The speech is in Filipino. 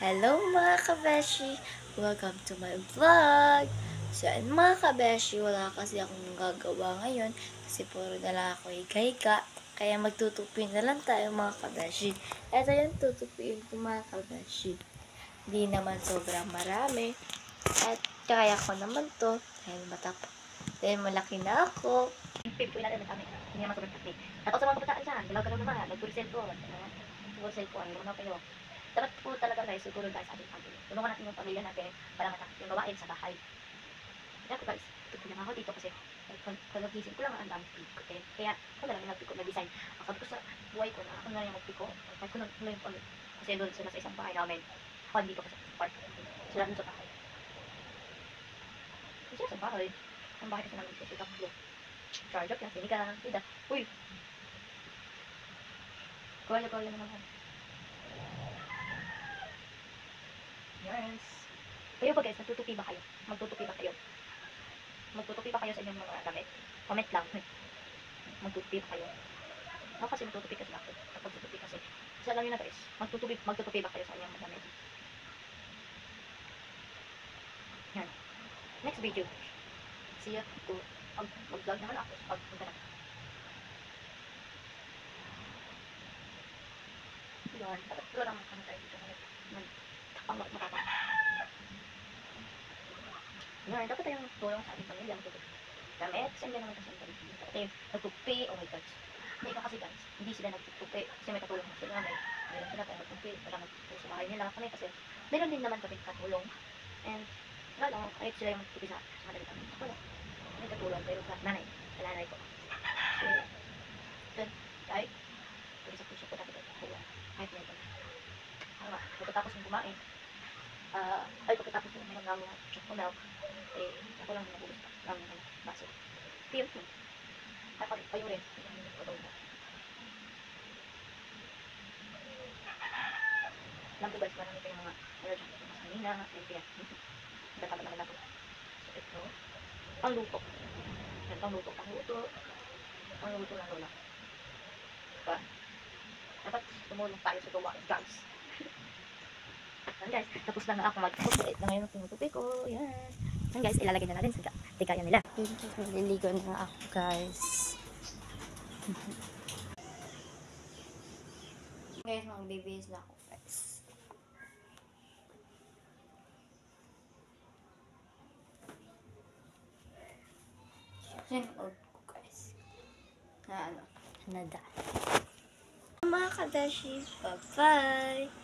Hello mga kabeshi! Welcome to my vlog! So yan mga kabeshi, wala kasi akong gagawa ngayon kasi puro na lang ako higa-higa. Kaya magtutupi na lang tayo mga kabeshi. Ito yung tutupiin ko mga kabeshi. Di naman sobrang marami. At kaya ko naman to dahil malaki na ako. Pipuin natin ang kami. Hindi naman sobrang takli. At sa mga kabataan dyan, galaw-galaw naman. Nag-cellphone. Nag-cellphone. Ano na kayo? Dapat po talaga guys, siguro guys, ating pamilya. Tulungan natin yung pamilya natin para matapos yung gawain sa bahay. Kaya ko guys, tutuloy lang ako dito kasi pag-gising ko lang ang dami piko. Kaya ako na lang yung nagpiko, nag-design. Ang sabi ko sa buhay ko na ako na lang yung magpiko. Kahit ko na yung pamilya. Kasi doon sila sa isang bahay namin. Ako dito kasi sa park. Sila doon sa bahay. Sila sa bahay. Ang bahay kasi namin sa tatlo. Charge up yan, sinigang, sida. Uy! Kaya naman ako. Yes. Kayo ba guys, nagtutupi ba kayo? Magtutupi ba kayo? Magtutupi ba kayo sa inyong mga damit? Comment lang. Magtutupi ba kayo? Ako kasi magtutupi kasi ako. Magtutupi kasi. Isa lang yun na guys. Magtutupi ba kayo sa inyong mga damit? Yan. Next video. See ya. Mag-vlog naman ako. Pag-punta na. Yan. Dapat wala naman kami tayo dito. Ang matapang. Yan. Dapat tayong tulong sa ating pamilya. Magtutupi. Damit. Kasi hindi naman kasi ang damit. Dapat tayong nagtupi. Oh my God. May iba kasi guys. Hindi sila nagtutupi. Kasi may katulong na sila. Mayroon sila tayo nagtupi. Para magtupi sa bahay nila. Kami kasi meron din naman kami katulong. And wala lang. Kahit sila yung magtupi sa madali kami. Ako lang. May katulong. Pero sa nanay. Sa nanay ko. So, then, kahit pwede sa puso ko dapat ako. Kahit may ito. Pagkatapos ng kumain, pagkatapos ng mga ng chocolate milk, ako lang nabulos ng baso. Tiyo po. Kayo rin. Alam ko guys, marami kayong mga dyan. Mas kanina, kaya datang naman ako. So ito, pangluto. Yan, pangluto ng lola. Diba? Dapat tumulong tayo sa gawa, guys. Yan guys, tapos na nga ako mag-tupi. Na ngayon tinutupi ko, yan. Yan guys, ilalagay na natin sa tigayan nila. Naliligo na ako guys. Guys, magbibihis na ako guys. Yan ko guys. Na ano, nada. Mga kadashi, bye-bye!